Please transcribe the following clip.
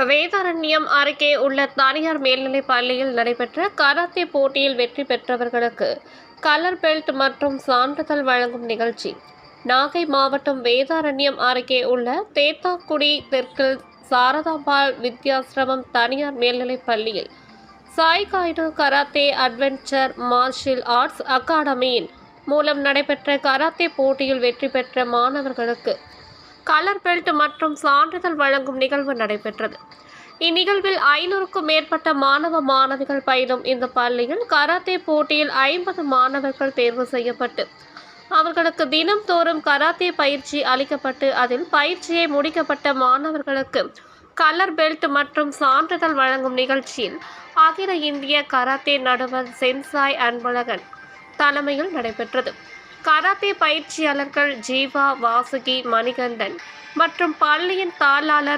வேதாரண்யம் அருகே உள்ள தனியார் மேல்நிலைப் பள்ளியில் நடைபெற்ற கராத்தே போட்டியில் வெற்றி பெற்றவர்களுக்கு கலர் பெல்ட் மற்றும் சான்றிதழ் வழங்கும் நிகழ்ச்சி நாகை மாவட்டம் வேதாரண்யம் அருகே உள்ள தேத்தாக்குடி தெற்கில் சாரதாம்பாள் வித்யாசிரமம் தனியார் மேல்நிலைப் பள்ளியில் சாய் காய்டு கராத்தே அட்வென்ச்சர் மார்ஷியல் ஆர்ட்ஸ் அகாடமியின் மூலம் நடைபெற்ற கராத்தே போட்டியில் வெற்றி பெற்ற மாணவர்களுக்கு கலர் பெல்ட் மற்றும் சான்றிதழ் வழங்கும் நிகழ்வு நடைபெற்றது. இந்நிகழ்வில் 500க்கும் மேற்பட்ட மாணவ மாணவிகள் பயிலும் இந்த பள்ளியில் கராத்தே போட்டியில் 50 மாணவர்கள் தேர்வு செய்யப்பட்டு அவர்களுக்கு தினம்தோறும் கராத்தே பயிற்சி அளிக்கப்பட்டு அதில் பயிற்சியை முடிக்கப்பட்ட மாணவர்களுக்கு கலர் பெல்ட் மற்றும் சான்றிதழ் வழங்கும் நிகழ்ச்சியில் அகில இந்திய கராத்தே நடுவர் சென்சாய் அன்பழகன் தலைமையில் நடைபெற்றது. கராத்தே பயிற்சியாளர்கள் ஜீவா, வாசுகி, மணிகண்டன் மற்றும் பள்ளியின் தாளாளர்